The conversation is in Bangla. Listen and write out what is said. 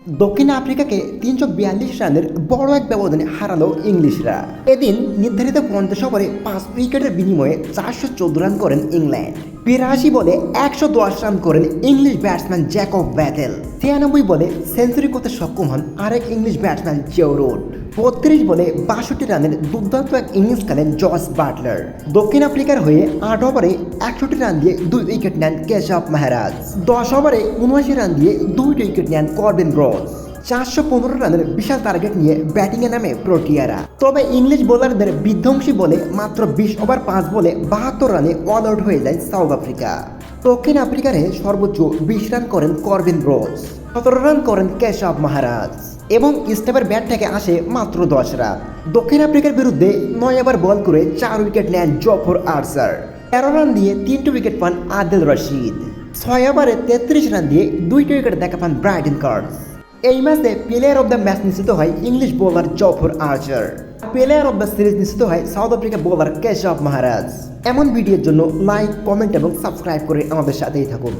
দক্ষিণ আফ্রিকাকে ৩৪২ রানের বড় এক ব্যবধানে হারালো ইংলিশরা। এদিন নির্ধারিত ৫০ ওভারে ৫ উইকেটের বিনিময়ে ৪১৪ রান করেন ইংল্যান্ড। ৮২ বলে ১১০ রান করেন ইংলিশ ব্যাটসম্যান জ্যাকব ব্যাটেল। ৯৩ বলে সেঞ্চুরি করতে সক্ষম হন আরেক ইংলিশ ব্যাটসম্যান জো রুট। ৩২ বলে ৬২ রানের দুর্দান্ত এক ইনিংস খেলেন জস বাটলার। দক্ষিণ আফ্রিকার হয়ে ৮ ওভারে ৬১ রান দিয়ে ২ উইকেট নেন কেশব মাহারাজ। ১০ ওভারে ৭৯ রান দিয়ে ২ উইকেট নেন করবিন রোজ। ৪১৫ রানের বিশাল টার্গেট নিয়ে ব্যাটিংয়ে নামে প্রোটিয়ারা। তবে ইংলিশ বোলারদের বিধ্বংসী বলে মাত্র ২০ ওভার ৫ বলে ৭২ রানে অল আউট হয়ে যায় সাউথ আফ্রিকা। দক্ষিণ আফ্রিকার হয়ে সর্বোচ্চ ২০ রান করেন করবিন রোজ, ১৭ রান করেন কেশব মাহারাজ এবং স্টেপের ব্যাট থেকে আসে মাত্র ১০ রান। দক্ষিণ আফ্রিকার বিরুদ্ধে ৯ ওভার বল করে ৪ উইকেট নেন জফর আর্চার। ১৩ রান দিয়ে ৩টি উইকেট পান আদিল রশিদ। ৬ ওভারে ৩৩ রান দিয়ে ২টি উইকেট দেখা পান ব্রাইডেন কার্স। এই ম্যাচে প্লেয়ার অব দ্য ম্যাচ নিশ্চিত হয় English bowler জফর archer. Player of the series নিশ্চিত হয় south Africa bowler Keshab Maharaj. এমন ভিডিওর জন্য লাইক, কমেন্ট এবং সাবস্ক্রাইব করে আমাদের সাথেই থাকুন।